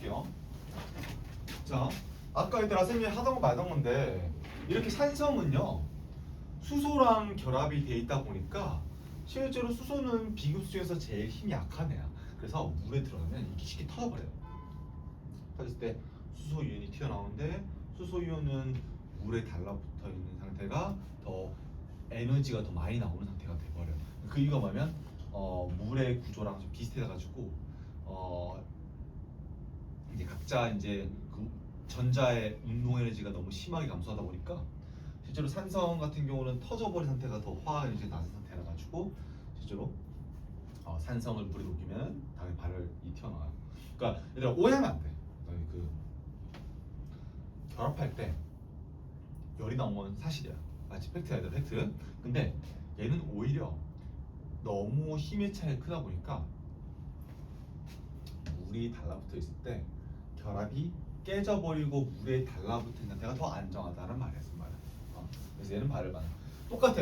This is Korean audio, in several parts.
볼게요. 자, 아까 얘들아 선생님이 하던 거 말던 건데 이렇게 산성은요 수소랑 결합이 돼 있다 보니까 실제로 수소는 비급수 중에서 제일 힘이 약한 애야. 그래서 물에 들어가면 이게 쉽게 터져버려요. 터졌을 때 수소 이온이 튀어나오는데 수소 이온은 물에 달라붙어 있는 상태가 더 에너지가 더 많이 나오는 상태가 돼버려요. 그 이유가 뭐냐면 물의 구조랑 좀 비슷해가지고 이제 각자 이제 그 전자의 운동 에너지가 너무 심하게 감소하다 보니까 실제로 산성 같은 경우는 터져버린 상태가 더 화학 에너지가 낮은 상태라 가지고 실제로 산성을 물에 녹이면 당연히 발열이 튀어나와요. 그러니까 얘들아 오해하면 안 돼. 그 결합할 때 열이 나온 건 사실이야. 맞지? 팩트야, 얘들아, 팩트. 근데 얘는 오히려 너무 힘의 차이가 크다 보니까 물이 달라붙어 있을 때 결합이 깨져버리고 물에 달라붙은 상태가 더 안정하다는 말이야. 그래서 얘는 발열 반응. 똑같아.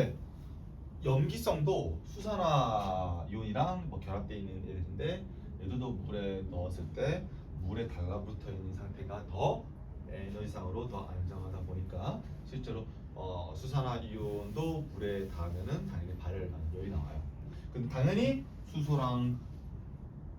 염기성도 수산화 이온이랑 뭐 결합되어 있는 애들인데 얘도 물에 넣었을 때 물에 달라붙어 있는 상태가 더 에너지상으로 더 안정하다 보니까 실제로 수산화 이온도 물에 닿으면은 당연히 발열 반응이 나와요. 근데 당연히 수소랑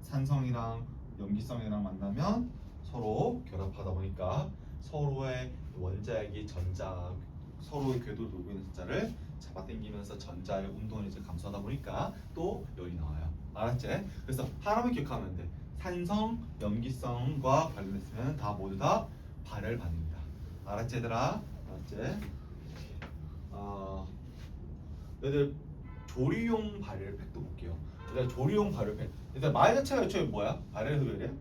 산성이랑 염기성이랑 만나면 서로 결합하다 보니까 서로의 원자핵이 전자 서로의 궤도를 돌고 있는 전자를 잡아당기면서 전자의 운동 에너지를 감소하다 보니까 또 열이 나와요. 알았지? 그래서 하나만 기억하면 돼. 산성, 염기성과 관련했으면 다 모두 다 발열 반응입니다. 알았지 얘들아? 알았지? 얘들 조리용 발열팩도 볼게요. 얘들 조리용 발열팩. 일단 말 자체가 애초에 뭐야? 발열 흡열이야?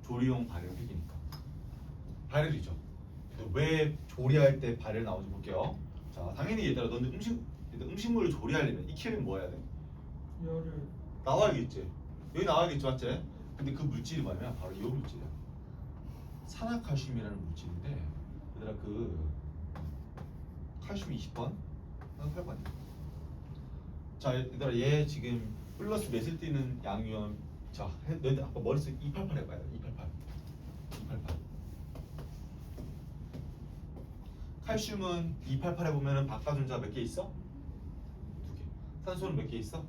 조리용 발열팩이니까. 발열이죠. 왜 조리할 때 발열 나오는지 볼게요. 자, 당연히 얘들아 너는 음식물을 조리하려면 익히려면 뭐 해야 돼? 열을 나와야겠지. 여기 나와야겠지, 맞지? 근데 그 물질이 뭐냐면 바로 이 물질이야. 산화칼슘이라는 물질인데 얘들아 그 칼슘 20번, 8번이야. 자, 얘들아 얘 지금 플러스 몇을 띄는 양이온. 자, 너희들 아까 머릿속에 288 해봐요. 288. 288. 칼슘은 288에 보면은 박가전자 몇 개 있어? 2개. 산소는 몇 개 있어?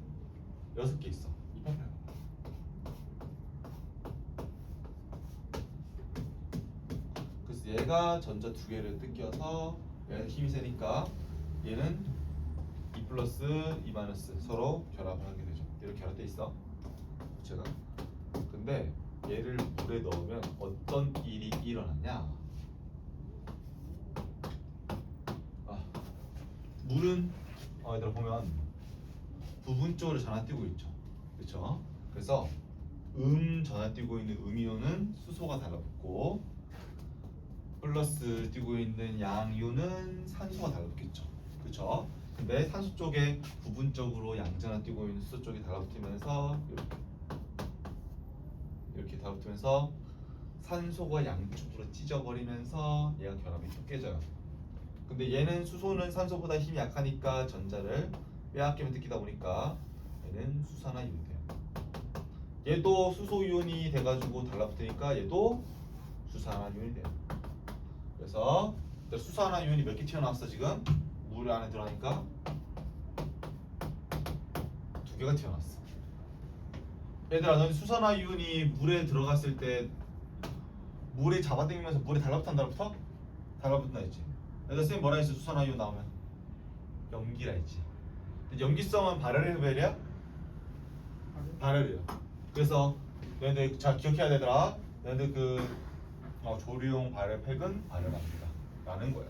6개 있어. 288. 그래서 얘가 전자 2개를 뜯겨서 얘는 힘이 세니까 얘는 2 플러스 2 마이너스 서로 결합을 하게 되죠. 이렇게 결합돼 있어. 제가. 근데 얘를 물에 넣으면 어떤 일이 일어나냐? 물은 얘들아 보면 부분적으로 전하뛰고 있죠. 그렇죠? 그래서 전하뛰고 있는 음이온은 수소가 달라붙고 플러스 뛰고 있는 양이온은 산소가 달라붙겠죠. 그렇죠? 근데 산소 쪽에 부분적으로 양전하뛰고 있는 수소 쪽이 달라붙으면서 이렇게 달라붙으면서 산소가 양쪽으로 찢어버리면서 얘가 결합이 쭉 깨져요. 근데 얘는 수소는 산소보다 힘이 약하니까 전자를 빼앗기면 뜯기다 보니까 얘는 수산화 이온이 돼요. 얘도 수소 이온이 돼가지고 달라붙으니까 얘도 수산화 이온이 돼요. 그래서 수산화 이온이 몇 개 튀어나왔어 지금? 물 안에 들어가니까 2개가 튀어나왔어. 얘들아 넌 수산화 이온이 물에 들어갔을 때 물에 잡아당기면서 물에 달라붙어 안 달라붙어? 달라붙나 했지. 얘들 쌤 뭐라 했어? 수산화 이온 나오면 염기라 했지. 근데 염기성은 발열의 흡열이야? 발열이야. 그래서 너희들 잘 기억해야 되더라. 너희들 그 조리용 발열팩은 발열합니다 라는 거야.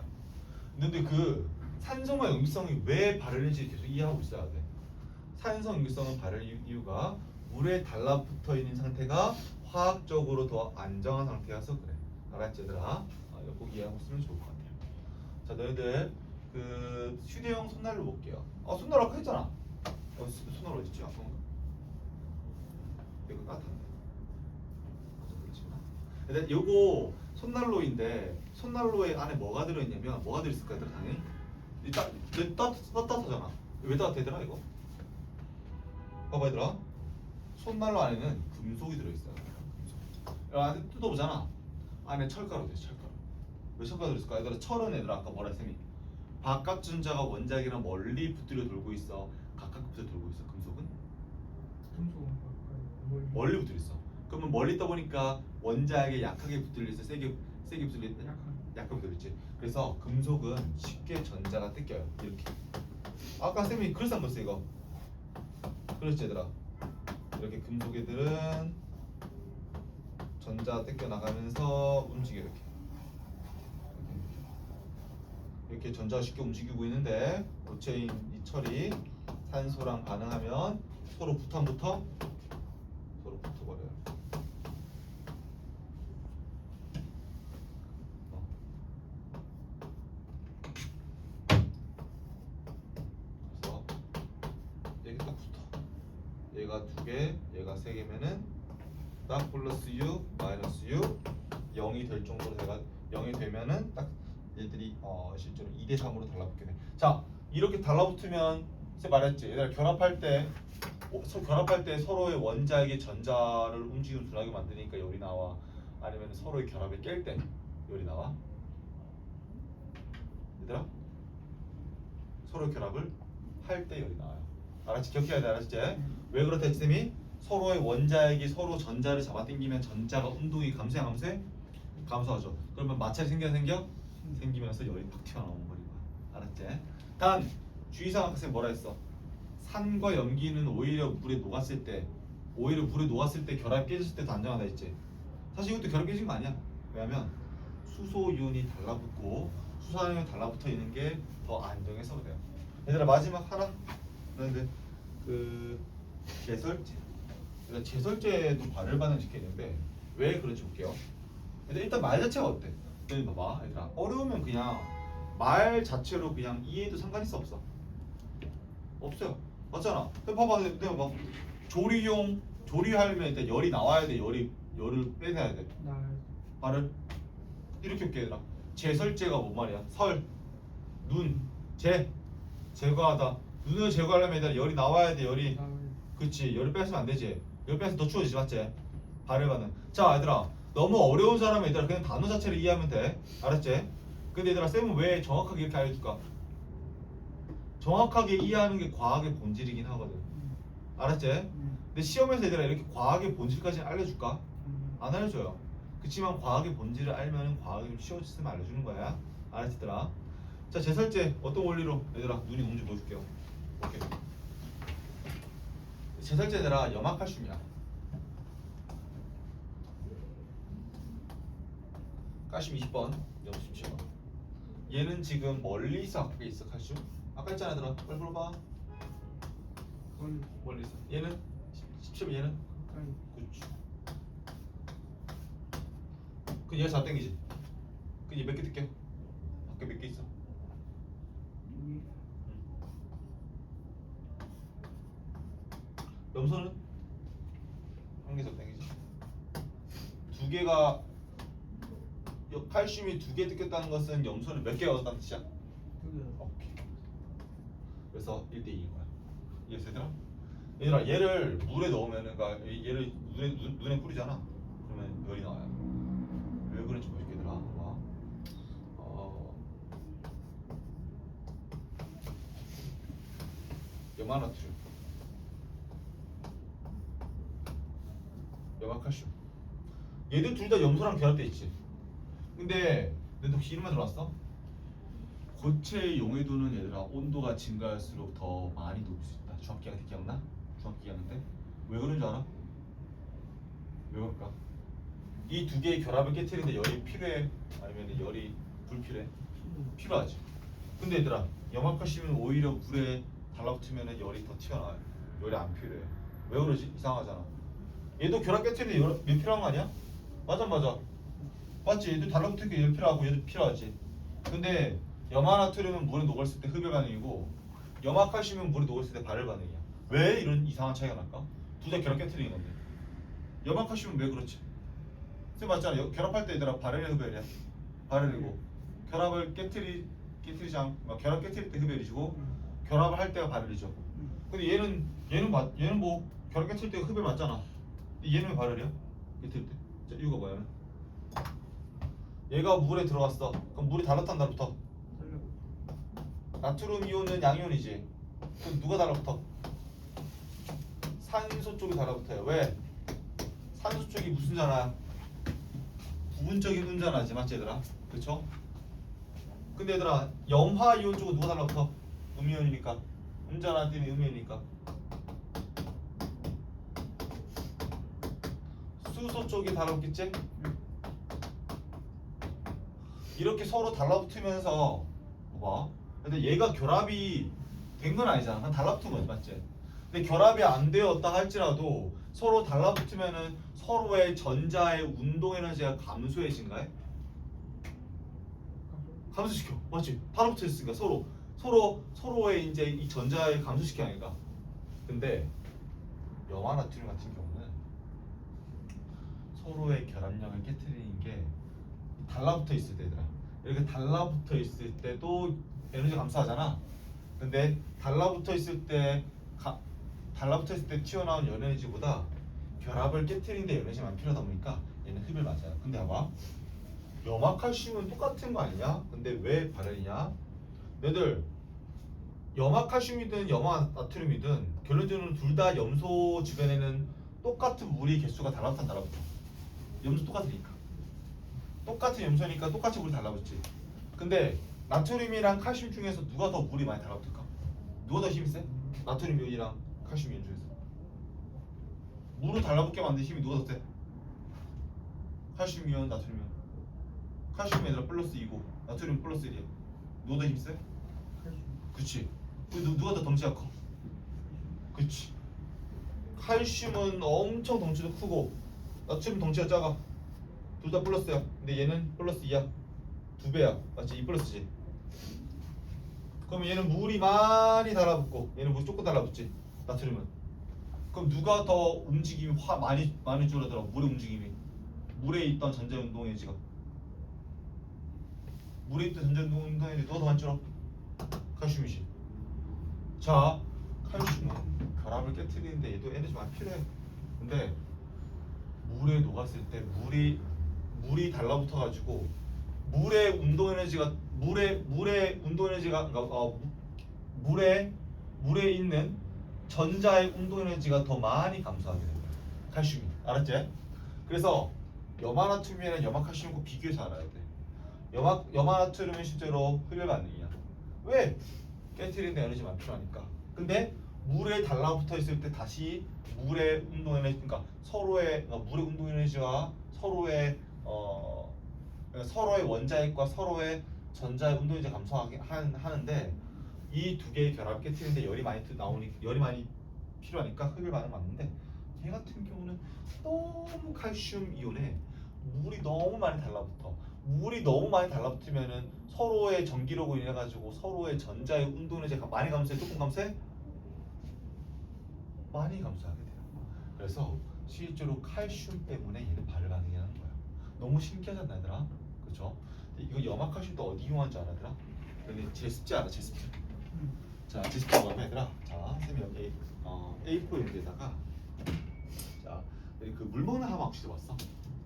근데 그 산성과 염기성이 왜 발열인지 계속 이해하고 있어야 돼. 산성, 염기성은 발열 이유가 물에 달라붙어 있는 상태가 화학적으로 더 안정한 상태여서 그래. 알았지 얘들아? 이거 꼭 이해하고 있으면 좋을 것 같아요. 자, 너희들 그 휴대용 손난로 볼게요. 손난로 아까 했잖아. 손난로 어딨지? 아까 이거 따뜻한데. 근데 요거 손난로인데 손난로에 안에 뭐가 들어있냐면 뭐가 들어있을까 얘들아 당연히 따뜻하잖아. 왜 따뜻하더라 이거? 봐봐 얘들아 손난로 안에는 금속이 들어있어요. 금속. 안에 뜯어보잖아. 안에 철가루 돼. 철가루. 왜 철가루 들었을까? 얘들아 철은 얘들아 아까 뭐라 했으니 바깥 전자가 원자기랑 멀리 붙들려 돌고 있어. 가깝게 붙들려 돌고 있어. 금속은 금속은 가까이 멀리 붙들려 있어. 그러면 멀리 있다 보니까 원자에게 약하게 붙들려 있어. 세게 붙들려 있다. 약하게 붙들려 있지. 그래서 금속은 쉽게 전자가 뜯겨요. 이렇게. 아까 쌤이 그래서 한 거였어 이거. 그렇지 얘들아. 이렇게 금속 애들은 전자 뜯겨 나가면서 움직여 이렇게. 이렇게 전자가 쉽게 움직이고 있는데 고체인 이 철이 산소랑 반응하면 서로 붙어 안 붙어? 서로 붙어버려요. 그래서 여기 딱 붙어. 얘가 2개, 얘가 3개면은 딱 플러스 U, 마이너스 U 0이 될 정도로 내가 0이 되면은 딱 얘들이 실제로 2대 3으로 달라붙게 돼. 자, 이렇게 달라붙으면 쌤 말했지. 얘들 결합할 때 서로의 원자에게 전자를 움직임을 둔하게 만드니까 열이 나와. 아니면 서로의 결합을 깰 때 열이 나와. 얘들아, 서로의 결합을 할 때 열이 나와요. 알았지? 기억해야 돼. 알았지? 왜 그렇다 했지 쌤이? 서로의 원자에게 서로 전자를 잡아당기면 전자가 운동이 감소해 안 감소해? 감소하죠. 그러면 마찰이 생기면서 열이 팍 튀어나오는 거야. 알았지? 단 주의사항 학생 뭐라 했어? 산과 염기는 오히려 물에 녹았을 때 결합이 깨졌을 때 더 안정하다 했지. 사실 이것도 결합 깨진 거 아니야. 왜냐면 수소이온이 달라붙고 수산이온이 달라붙어 있는 게 더 안정해서 그래요. 얘들아 마지막 하나. 그런데 그 제설제. 그러니까 제설제도 발열 반응 시키는데 왜 그런지 볼게요. 일단 말 자체가 어때? 여기 봐봐 얘들아 어려우면 그냥 말 자체로 그냥 이해해도 상관 있어 없어? 없어요. 맞잖아. 봐봐 내가 봐. 조리하려면 일단 열이 나와야 돼. 열을 빼내야 돼. 발을 이렇게 볼게 얘들아. 제설제가 뭔 말이야? 제거하다. 눈을 제거하려면 일단 열이 나와야 돼. 그렇지. 열을 뺐으면 안 되지. 열 빼서 더 추워지지 맞지? 발열 반응. 자 얘들아 너무 어려운 사람은 얘들아 그냥 단어 자체를 이해하면 돼. 알았지? 근데 얘들아 쌤은 왜 정확하게 이렇게 알려줄까? 정확하게 이해하는 게 과학의 본질이긴 하거든. 알았지? 근데 시험에서 얘들아 이렇게 과학의 본질까지 알려줄까? 안 알려줘요. 그치만 과학의 본질을 알면 과학이 좀 쉬워졌으면 알려주는 거야. 알았지 얘들아? 자 제설제 어떤 원리로 얘들아 눈이 오는지 보여줄게요. 오케이. 제설제 얘들아 염화칼슘이야. 칼슘 20번, 염수 17번. 얘는 지금 멀리서 가까이 있어 칼슘. 아까 했잖아 얘들아. 빨리 물어봐. 멀리 있어. 얘는 17번 얘는? 그렇지. 그 얘가 4 땡기지. 그 얘 몇 개 뜰게. 밖에 몇 개 있어? 염소는? 한 개서 땡기지. 2개가 칼슘이 2개 뜯겼다는 것은 염소는 몇 개 얻었다는 뜻이야? 2개. 오케이. 그래서 1대2인 거야. 이해했어 얘들아? 얘들아 얘를 물에 넣으면은 그러니까 얘를 눈에 뿌리잖아. 그러면 열이 나와요. 왜 그런지 보여줄게 얘들아. 봐봐. 염화나트륨, 염화칼슘. 얘들 둘 다 염소랑 결합돼 있지. 근데 너도 혹시 이런 말 들어봤어? 고체의 용해도는 얘들아 온도가 증가할수록 더 많이 녹을 수 있다. 중학기가 기억나? 중학기 하는데 왜 그런 줄 알아? 왜 그럴까? 이 2개의 결합을 깨트리는데 열이 필요해? 아니면 열이 불필요해? 필요하지. 근데 얘들아 염화칼슘은 오히려 물에 달라붙으면 열이 더 튀어나와요. 열이 안 필요해. 왜 그러지? 이상하잖아. 얘도 결합 깨트리는데 열 필요한 거 아니야? 맞아. 맞지? 얘도 달라붙으니까 열 필요하고 얘도 필요하지. 근데 염화나트륨은 물에 녹았을 때 흡열 반응이고 염화칼슘은 물에 녹았을 때 발열 반응이야. 왜 이런 이상한 차이가 날까? 둘 다 결합 깨트리는 건데. 염화칼슘은 왜 그렇지? 쌤 맞잖아. 결합할 때 얘들아 발열이야 흡열이야? 발열이고 결합을 깨트리지 않고 결합 깨트릴 때 흡열이고 결합을 할 때가 발열이죠. 근데 얘는 뭐 결합 깨트릴 때 흡열 맞잖아. 근데 얘는 왜 발열이야? 깨트릴 때. 자 이유가 뭐냐면 얘가 물에 들어갔어. 그럼 물이 달라붙어 달라붙어? 달라붙어. 나트륨 이온은 양이온이지. 그럼 누가 달라붙어? 산소 쪽이 달라붙어요. 왜? 산소 쪽이 무슨 전화야? 부분적인 운전하지 맞지 얘들아? 그쵸? 근데 얘들아 염화 이온 쪽은 누가 달라붙어? 음이온이니까. 운전하 때문에 음이온이니까. 수소 쪽이 달라붙겠지? 이렇게 서로 달라붙으면서 봐봐. 근데 얘가 결합이 된 건 아니잖아. 그냥 달라붙은 거지 맞지? 근데 결합이 안 되었다 할지라도 서로 달라붙으면은 서로의 전자의 운동 에너지가 감소해진가요? 감소시켜. 맞지? 달라붙어 있으니까 서로의 이제 이 전자를 감소시켜 하니까. 근데 염화 나트륨 같은 경우는 서로의 결합력을 깨트리는 게 달라붙어 있을 때 얘들아. 이렇게 달라붙어 있을 때도 에너지 감소하잖아. 근데 달라붙어 있을 때 튀어나온 에너지보다 결합을 깨트리는 데 에너지가 많이 필요하다 보니까 얘는 흡을 맞아요. 근데 봐봐. 염화칼슘은 똑같은 거 아니냐? 근데 왜 다르냐? 너희들 염화칼슘이든 염화나트륨이든 결론적으로 둘 다 염소 주변에는 똑같은 물이 개수가 달라붙어 달라붙어. 염소 똑같으니까. 똑같은 염소니까 똑같이 물이 달라붙지. 근데 나트륨이랑 칼슘 중에서 누가 더 물이 많이 달라붙을까? 누가 더 힘이 세? 나트륨 이온이랑 칼슘 이온 중에서 물을 달라붙게 만든 힘이 누가 더 세? 칼슘 이온, 나트륨 이온. 칼슘이 얘들아 플러스 2고 나트륨 플러스 1이야. 누가 더 힘이 세? 칼슘. 그치. 누가 더 덩치가 커? 그치. 칼슘은 엄청 덩치도 크고 나트륨 덩치가 작아. 둘 다 플러스야. 근데 얘는 플러스 2야. 2배야. 맞지? 2 플러스지. 그럼 얘는 물이 많이 달라붙고 얘는 물이 조금 달라붙지. 나트륨은. 그럼 누가 더 움직임이 많이 줄어들어? 물의 움직임이. 물에 있던 전자 운동 에너지가. 물에 있던 전자 운동 에너지 누가 더 많이 줄어? 칼슘이지. 자, 칼슘은 결합을 깨트리는데 얘도 에너지 많이 필요해. 근데 물에 녹았을 때 물이 달라붙어 가지고 물의 운동 에너지가 그러니까 물에 있는 전자의 운동 에너지가 더 많이 감소하게 됩니다. 칼슘이. 알았지? 그래서 염화나트륨이랑 염화칼슘과 비교해서 알아야 돼. 염화나트륨은 실제로 흡열 반응이야. 왜? 깨트리는데 에너지 많이 필요하니까. 근데 물에 달라붙어 있을 때 다시 물의 운동 에너지, 그러니까 물의 운동 에너지와 서로의 원자핵과 서로의 전자의 운동 에너지 감소하게 하는데 이 두 개의 결합 깨트리는데 열이 많이 필요하니까 흡열 반응 맞는데 얘 같은 경우는 너무 칼슘 이온에 물이 너무 많이 달라붙어. 물이 너무 많이 달라붙으면은 서로의 전기력으로 인해 가지고 서로의 전자의 운동 에너지가 많이 감소해, 조금 감소해? 많이 감소하게 돼요. 그래서 실제로 칼슘 때문에 얘는 발열 반응이라는 거야. 너무 신기하잖아, 얘들아. 그렇죠? 이거 염화칼슘도 어디 이용한 줄 알아, 얘들아? 근데 제습제 알아, 제습제. 자, 제습제 뭐하면 얘들아. 자, 쌤이 여기 A4 용지에다가 자, 여기 그 물 먹는 하마 혹시 들어봤어?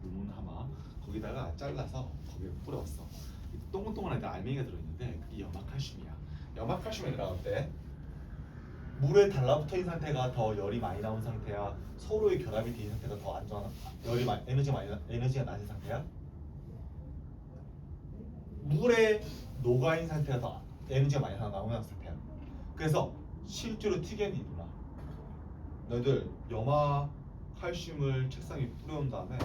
물 먹는 하마 거기다가 잘라서 거기에 뿌려봤어. 동글동글한 알맹이가 들어있는데 그게 염화칼슘이야. 염화칼슘 얘들아 어때? 물에 달라붙어 있는 상태가 더 열이 많이 나온 상태야? 서로의 결합이 된 상태가 더 안전한 에너지가 낮은 상태야? 물에 녹아 있는 상태가 더 에너지가 많이 나오는 상태야. 그래서 실제로 특이한 일이구나. 너희들 염화 칼슘을 책상에 뿌려온 다음에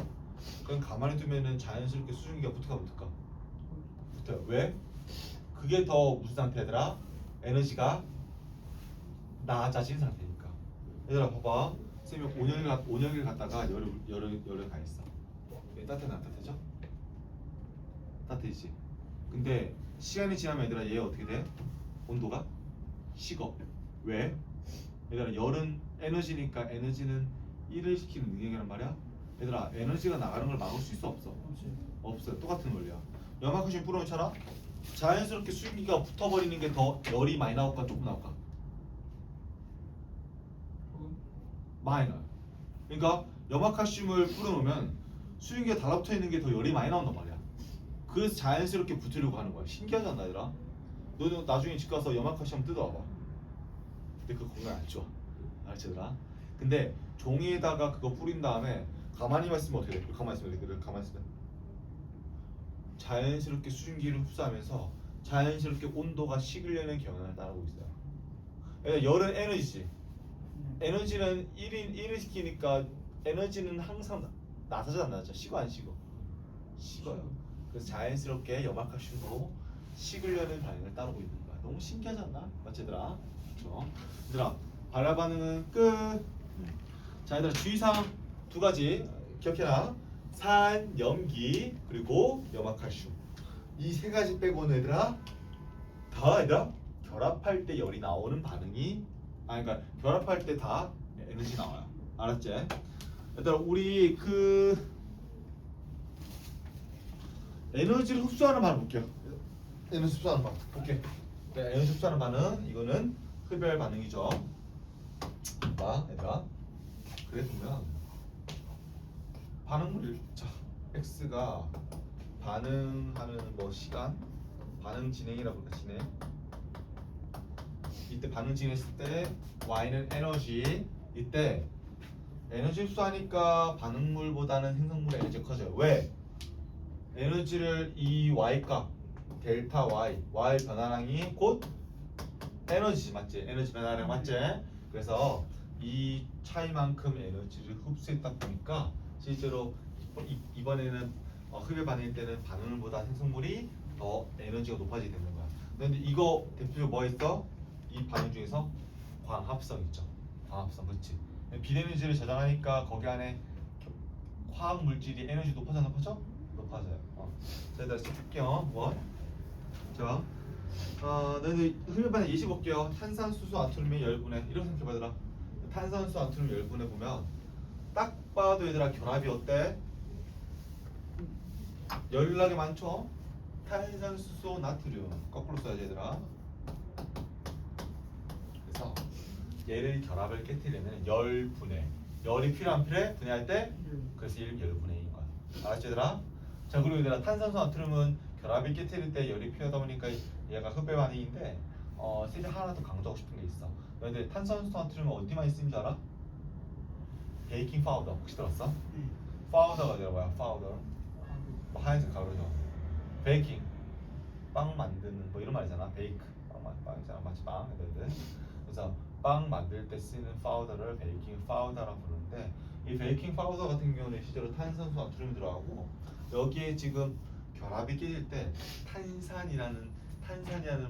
그냥 가만히 두면은 자연스럽게 수증기가 붙을까 붙을까? 붙어요. 왜? 그게 더 무슨 상태더라? 에너지가 낮아진 상태니까. 얘들아 봐봐. 쌤이 온열을 갖다가 열을 가했어. 따뜻해 안 따뜻해져? 따뜻해지지. 근데 시간이 지나면 얘들아 얘 어떻게 돼? 온도가 식어. 왜? 얘들아 열은 에너지니까 에너지는 일을 시키는 능력이란 말이야. 얘들아 에너지가 나가는 걸 막을 수 있어 없어? 없어요. 똑같은 원리야. 염화칼슘 뿌려놓잖아. 자연스럽게 수증기가 붙어버리는 게 더 열이 많이 나올까 조금 나올까? 많이 나요. 그러니까 염화칼슘을 뿌려놓으면 수증기가 달라붙어 있는 게 더 열이 많이 나온단 말이야. 그래서 자연스럽게 붙으려고 하는 거야. 신기하지 않나 얘들아? 너도 나중에 집 가서 염화칼슘 뜯어와봐. 근데 그거 건강 안 좋아. 알지 얘들아? 근데 종이에다가 그거 뿌린 다음에 가만히만 있으면 어떻게 돼? 가만히 있으면 어떻게 돼? 가만히 있으면 자연스럽게 수증기를 흡수하면서 자연스럽게 온도가 식으려는 경향을 따르고 있어요. 그러니까 열은 에너지지. 에너지는 1을 시키니까 에너지는 항상 나서지 안 나죠? 식어 안 식어? 식어요. 그래서 자연스럽게 염화칼슘도 식으려는 반응을 따르고 있는 거야. 너무 신기하지 않나? 맞지 얘들아? 그렇죠? 얘들아 발열 반응은 끝. 자 얘들아 주의사항 두 가지 기억해라. 산, 염기 그리고 염화칼슘 이 세 가지 빼고는 얘들아 다 얘들아 결합할 때 열이 나오는 반응이 그러니까 결합할 때 다 에너지 나와요. 알았지? 얘들아 우리 그 에너지를 흡수하는 반응 볼게요. 에너지 흡수하는 반응 볼게. 네, 에너지 흡수하는 반응 이거는 흡열 반응이죠. 봐 얘들아 그래 보면 반응물 자 x가 반응하는 뭐 시간 반응 진행이라고 볼까 진행 이때 반응 진행했을 때 y는 에너지 이때 에너지 흡수하니까 반응물보다는 생성물의 에너지가 커져요. 왜? 에너지를 이 y값 델타 y 변화량이 곧 에너지 맞지? 에너지 변화량 맞지? 그래서 이 차이만큼 에너지를 흡수했다 보니까 실제로 이번에는 흡열 반응일 때는 반응물보다 생성물이 더 에너지가 높아지게 되는 거야. 근데 이거 대표적으로 뭐 있어? 이 반응 중에서 광합성 있죠. 광합성 그렇지. 비에너지를 저장하니까 거기 안에 화학 물질이 에너지 높아져 높아져? 높아져요. 자, 다시 볼게요. 뭐? 자, 너희들 흡열 반응 예시 볼게요. 탄산수소 아토뇰의 열분해 이렇게 생각해봐 얘들아. 탄산수소 아토뇰 열분해 보면 딱 봐도 얘들아 결합이 어때? 열나게 많죠? 탄산수소 나트륨 거꾸로 써야지 얘들아. 그래서 얘를 결합을 깨뜨리려면 열분해 열이 필요한 필요해? 분해할 때? 그래서 열분해인 거야. 알았지 얘들아? 자 그리고 얘들아 탄산수 나트륨은 결합이 깨뜨릴 때 열이 필요하다 보니까 얘가 흡열 반응인데 세대 하나 더 강조하고 싶은 게 있어. 너희들 탄산수 나트륨은 어디 많이 쓰는 줄 알아? 베이킹 파우더 혹시 들었어? 파우더가 되는 뭐야? 파우더 뭐 하얀색 가루죠. 베이킹 빵 만드는 뭐 이런 말이잖아. 베이크 빵이잖아. 마치 빵 애들. 그래서 빵 만들 때 쓰는 파우더를 베이킹 파우더라고 부르는데 이 베이킹 파우더 같은 경우는 실제로 탄산수 나트륨이 들어가고 여기에 지금 결합이 깨질 때 탄산이라는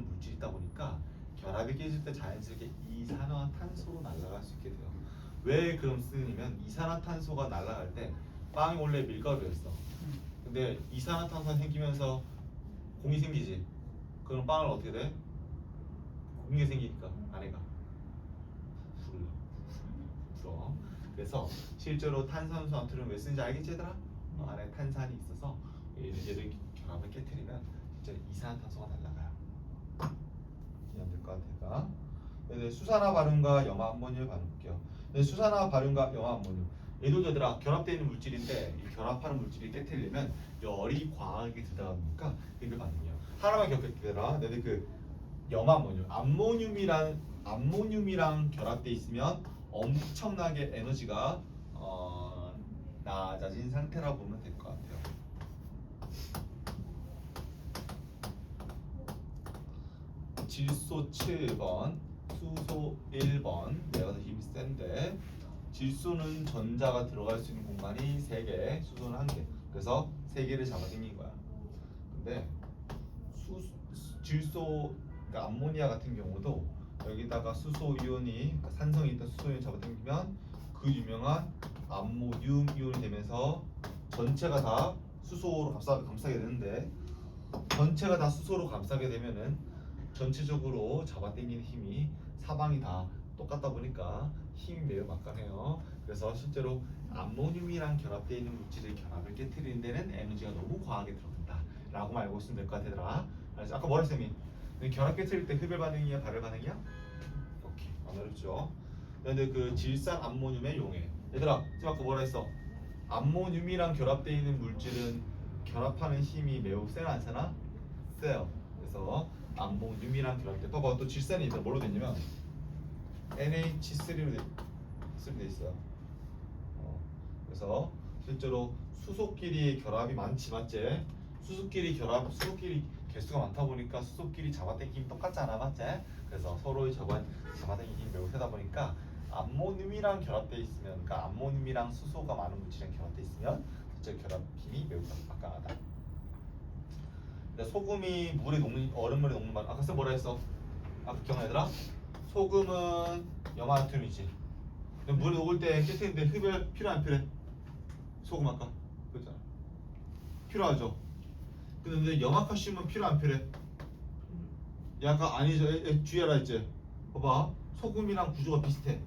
물질이 있다 보니까 결합이 깨질 때 자연스럽게 이산화탄소로 날아갈 수 있게 돼요. 왜 그럼 쓰냐면 이산화탄소가 날아갈 때 빵이 원래 밀가루였어. 근데 이산화탄소가 생기면서 공이 생기지. 그럼 빵을 어떻게 돼? 공이 생기니까 안에가 불어. 그래서 실제로 탄산수 나트륨 왜 쓰는지 알겠지 얘들아? 안에 탄산이 있어서 얘들 결합을 깨뜨리면 진짜 이산화탄소가 날아가요. 이해가 될 것 같아요. 네, 수산화 발륨과 염화 암모늄 발륨 볼게요. 네, 수산화 발륨과 염화 암모늄 얘들도 얘들아 결합되어 있는 물질인데 이 결합하는 물질이 깨뜨리려면 열이 과하게 들어가니까 흡열 반응이에요. 하나만 기억해라. 너희들 그 염화 암모늄이랑 결합돼 있으면 엄청나게 에너지가 낮아진 상태라 보면 될 것 같아요. 질소 7번, 수소 1번. 얘가 더 힘이 센데 질소는 전자가 들어갈 수 있는 공간이 3개, 수소는 1개. 그래서 3개를 잡아당긴 거야. 근데 질소, 그러니까 암모니아 같은 경우도 여기다가 수소 이온이 산성이 있던 수소 이온 잡아당기면 그 유명한 암모늄 이온이 되면서 전체가 다 수소로 감싸게 되는데 전체가 다 수소로 감싸게 되면은 전체적으로 잡아당기는 힘이 사방이 다 똑같다 보니까 힘이 매우 막강해요. 그래서 실제로 암모늄이랑 결합되어 있는 물질의 결합을 깨뜨리는 데는 에너지가 너무 과하게 들어간다 라고 알고 있으면 될 것 같더라. 그래서 아까 뭐라 했어요? 결합 깨뜨릴 때 흡열 반응이야 발열 반응이야? 오케이 안 어렵죠. 근데 그 질산 암모늄의 용해 얘들아 지금 아까 뭐라 했어? 암모늄이랑 결합되어 있는 물질은 결합하는 힘이 매우 세나 안 세나? 세요. 그래서 암모늄이랑 결합돼. 봐봐 또 질산이 있다. 뭘로 됐냐면 NH3로 돼 있어요. 그래서 실제로 수소끼리 결합이 많지 맞지? 수소끼리 개수가 많다 보니까 수소끼리 잡아당기기 힘 똑같지 않아 맞지? 그래서 서로의 잡아당기기 힘이 매우 세다 보니까 암모늄이랑 결합돼 있으면 그러니까 암모늄이랑 수소가 많은 물질이랑 결합돼 있으면 실제 결합 힘이 매우 강하다. 근데 소금이 물에 녹는 얼음물에 녹는 말 아까 써 뭐라 했어? 아까 기억나 얘들아? 소금은 염화나트륨이지. 근데 물에 녹을 때 깨트리는데 흡열 필요 안 필요해? 소금 아까 그랬잖아. 필요하죠. 근데 염화칼슘은 필요 안 필요해? 약간 아니죠. 주의하라 했지. 봐봐. 소금이랑 구조가 비슷해.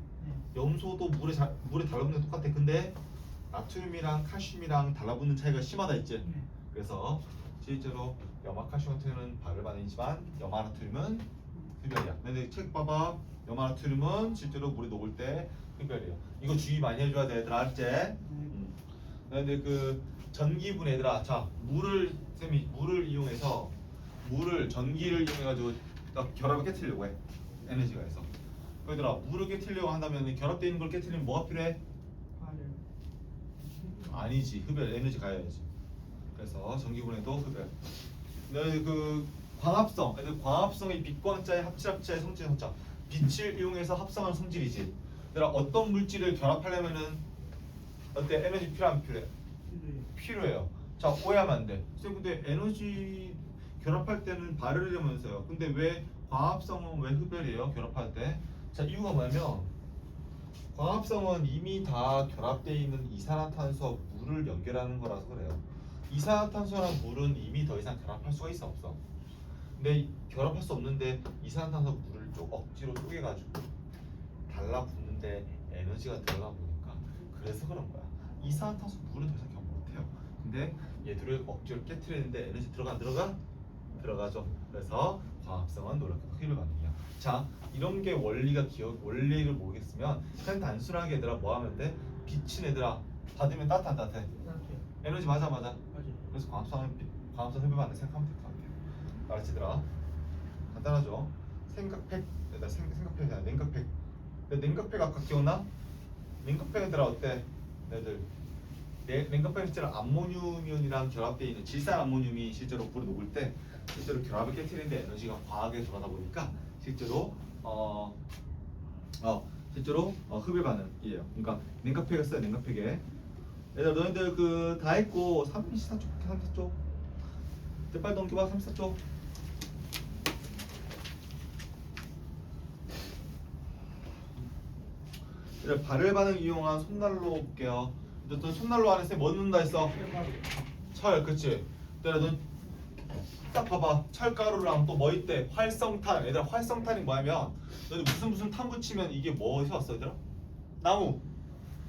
염소도 물에 달라붙는 게 똑같아. 근데 나트륨이랑 칼슘이랑 달라붙는 차이가 심하다 했지. 그래서 실제로 염화칼슘 같은 경우는 발을 반응이지만 염화나트륨은 흡열이야. 근데 책 봐봐. 염화나트륨은 실제로 물에 녹을 때 흡열이에요. 이거 주의 많이 해줘야 돼 얘들아 알지? 근데 그 전기분 얘들아 자 물을 이용해서 전기를 이용해가지고 결합을 깨트리려고 해. 에너지가 해서 얘들아 물을 깨트리려고 한다면 결합되어 있는 걸 깨트리면 뭐가 필요해? 아니지 흡열 에너지 가야지. 그래서 전기분해도 흡열. 근데 그 광합성 광합성이 빛광자의 합질합자의 성질의 성자 빛을 이용해서 합성한 성질이지. 얘들아 어떤 물질을 결합하려면은 어때 에너지 필요 안 필요해? 필요해요. 자 오해하면 안 돼. 선생님 근데 에너지 결합할 때는 발열이라면서요. 근데 왜 광합성은 왜 흡열이에요? 결합할 때? 자 이유가 뭐냐면 광합성은 이미 다 결합되어 있는 이산화탄소와 물을 연결하는 거라서 그래요. 이산화탄소랑 물은 이미 더 이상 결합할 수가 있어 없어? 근데 결합할 수 없는데 이산화탄소 물을 억지로 쪼개가지고 달라붙는데 에너지가 들어가 보니까 그래서 그런 거야. 이산화탄소 물은 더 이상 결합 못해요. 근데 얘들을 억지로 깨트리는데 에너지 들어가 안 들어가? 들어가죠. 그래서 광합성은 노력하고 흡열 반응이야. 자 이런 게 원리를 모르겠으면 그냥 단순하게 얘들아 뭐 하면 돼? 빛은 얘들아 받으면 따뜻한 따뜻해. 에너지 맞아. 그래서 광합성 흡열 반응 생각하면 될 것 같아. 알았지 얘들아? 간단하죠? 생각팩 생각팩이 아니라 냉각팩. 냉각팩 아까 기억나? 냉각팩 얘들아 어때? 얘들 냉각팩 실제로 암모늄이온이랑 결합되어 있는 질산 암모늄이 실제로 물에 녹을 때 실제로 결합을 깨트리는데 에너지가 과하게 들어가다 보니까 실제로 흡열 반응이에요. 그러니까 냉각팩을 써요. 냉각팩에 얘들아 너희들 그 다 했고 34쪽 빨리 넘겨봐. 34쪽 얘들아 발열 반응 이용한 손난로 볼게요. 너 손난로 안에 뭐 넣는다 했어? 철 그치? 얘들아 넌딱 봐봐. 철가루랑 또 뭐 있대? 활성탄. 얘들아 활성탄이 뭐냐면 너희 무슨 탄 붙이면 이게 뭐에서 왔어 얘들아? 나무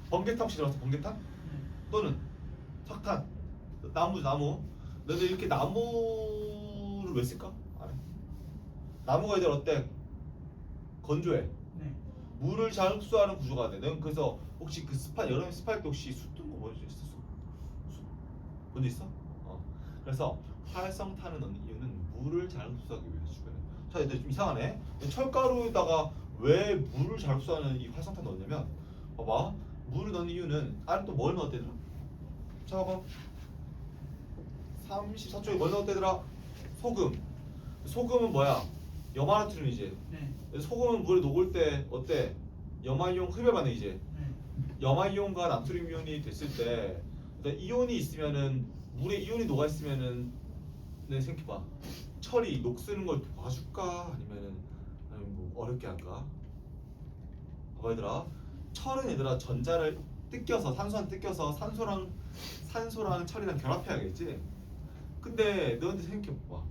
번개탄 혹시 들어봤어? 번개탄? 또는 석탄 나무 너희들 이렇게 나무를 왜 쓸까? 안 해. 나무가 얘들 어때? 건조해. 물을 잘 흡수하는 구조가 돼. 넌 그래서 혹시 그 여름에 습할 때 혹시 숯 뜬 거 뭔지 있어? 숯? 뭔지 있어? 그래서 활성탄을 넣는 이유는 물을 잘 흡수하기 위해서 주변에. 자, 얘들 좀 이상하네. 철가루에다가 왜 물을 잘 흡수하는 이 활성탄 넣었냐면, 봐봐. 물을 넣는 이유는 안에 또 뭘 넣었대더라? 자, 봐봐. 34쪽에 뭘 넣었대더라? 소금. 소금은 뭐야? 염화나트륨이지. 소금은 물에 녹을 때 어때? 염화이온 흡열 반응이지. 염화이온과 나트륨 이온이 됐을 때 일단 이온이 있으면은 물에 이온이 녹아 있으면은 내 생각해봐. 철이 녹쓰는 걸 도와줄까? 아니면 뭐 어렵게 할까? 봐봐 얘들아. 철은 얘들아 전자를 뜯겨서 산소랑 철이랑 결합해야겠지. 근데 너한테 생각해봐.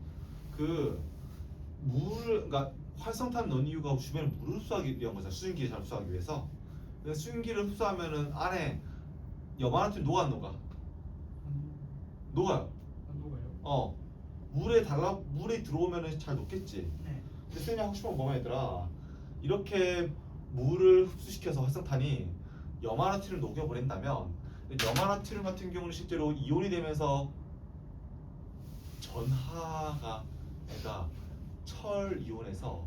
그러니까 활성탄 넣은 이유가 주변에 물을 흡수하기 위한 거잖아. 수증기를 잘 흡수하기 위해서. 근데 수증기를 흡수하면은 안에 염화나트륨 녹아 안 녹아? 녹아요. 물에 들어오면은 잘 녹겠지. 근데 쌤이 하고 싶은 건 뭐냐 얘들아. 이렇게 물을 흡수시켜서 활성탄이 염화나트륨을 녹여버린다면 염화나트륨 같은 경우는 실제로 이온이 되면서 전하가 그러니까 철 이온에서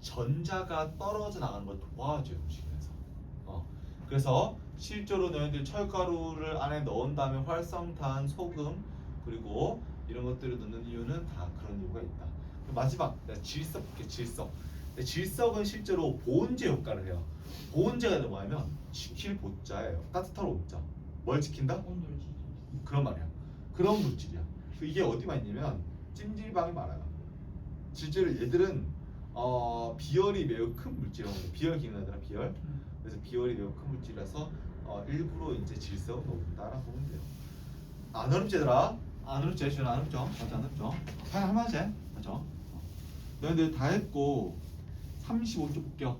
전자가 떨어져 나가는 걸 도와줘요 음식에서. 그래서 실제로 너희들 철가루를 안에 넣은 다음에 활성탄, 소금 그리고 이런 것들을 넣는 이유는 다 그런 이유가 있다. 그리고 마지막 내가 질석 볼게. 질석. 근데 질석은 실제로 보온제 효과를 해요. 보온제가 뭐냐면 지킬 보자예요. 따뜻할 온자. 뭘 지킨다? 온도를 지키고 그런 말이야. 그런 물질이야. 이게 어디만 있냐면 찜질방이 많아요. 실제로 얘들은 비열이 매우 큰 물질이라고 해요. 비열 기능하더라 비열. 그래서 비열이 매우 큰 물질이라서 일부러 이제 질석을 넣는다라고 보면 돼요. 안 어렵지 얘들아? 안 어렵지? 지금 안 어렵죠? 맞지 안 어렵죠? 그냥 할만하지? 맞죠? 너희들 다 했고 35쪽 볼게요.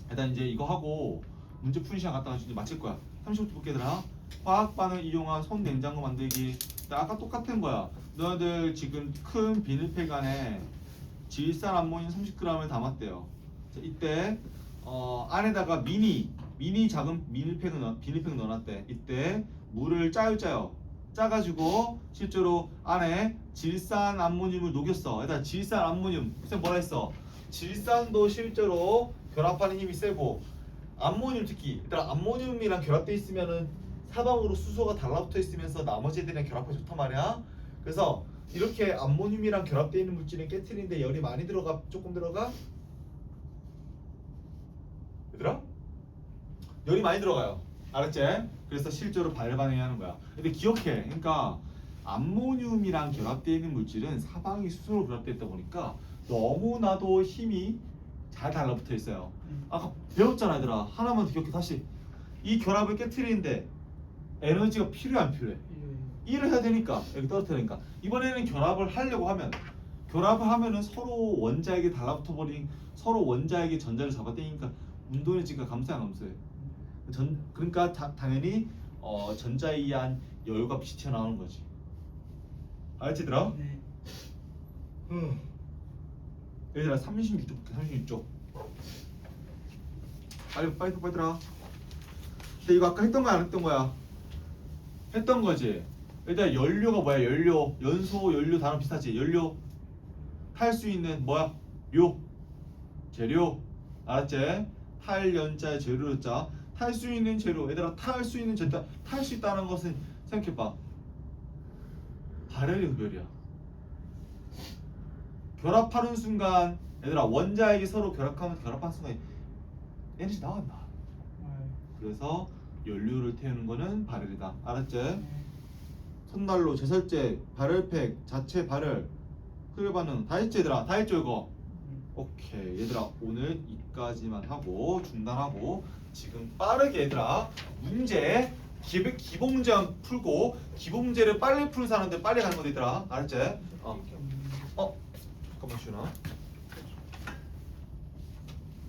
일단 이제 이거 하고 문제 푸는 시간 갖다가 이제 마칠 거야. 35쪽 볼게 얘들아. 화학반을 이용한 손 냉장고 만들기. 아까 똑같은 거야. 너희들 지금 큰 비닐팩 안에 질산 암모늄 30g을 담았대요. 자, 이때 안에다가 미니 작은 비닐팩 넣어놨대. 이때 물을 짜요. 짜가지고 실제로 안에 질산 암모늄을 녹였어. 일단 질산 암모늄 쌤 뭐라 했어? 질산도 실제로 결합하는 힘이 세고 암모늄 특히 일단 암모늄이랑 결합돼 있으면은 사방으로 수소가 달라붙어 있으면서 나머지 애들이랑 결합하기 좋단 말이야. 그래서 이렇게 암모늄이랑 결합되어 있는 물질은 깨트리는데 열이 많이 들어가 조금 들어가? 얘들아? 열이 많이 들어가요. 알았지? 그래서 실제로 발열 반응하는 거야. 근데 기억해. 그러니까 암모늄이랑 결합되어 있는 물질은 사방이 수소로 결합되어 있다 보니까 너무나도 힘이 잘 달라붙어 있어요. 아까 배웠잖아 얘들아. 하나만 더 기억해. 다시 이 결합을 깨트리는데 에너지가 필요해 안 필요해? 일을 해야 되니까 여기 떨어뜨려야 되니까 이번에는 결합을 하려고 하면 결합을 하면은 서로 원자에게 달라붙어 버린 서로 원자에게 전자를 잡아당기니까 운동에지가 감소해 안 감소해? 그러니까 당연히 전자에 의한 열값이 튀어나오는 거지. 알았지 얘들아? 네. 얘들아 36쪽 볼게. 36쪽 빨리 들어. 근데 이거 아까 했던 거야 안 했던 거야? 했던 거지. 일단 연료가 뭐야? 연료, 연소, 연료 단어 비슷하지? 연료 탈 수 있는 뭐야? 재료. 알았지? 탈 연자 재료 자. 탈 수 있는 재료. 얘들아 탈 수 있는 재료. 탈 수 있다는 것은 생각해봐. 발열이 흡열이야. 결합하는 순간 얘들아 원자액이 서로 결합하는 순간 에너지 나왔나? 그래서 연료를 태우는 거는 발열이다. 알았지? 손난로, 제설제, 발열팩, 자체 발열, 흡열 반응 다 했지 얘들아? 다 했죠 이거? 오케이 얘들아 오늘 이까지만 하고 중단하고 지금 빠르게 얘들아 문제 기본 문제만 풀고 기본 문제를 빨리 푸는 사람들 빨리 가는 거다 얘들아. 알았지? 잠깐만 쉬나?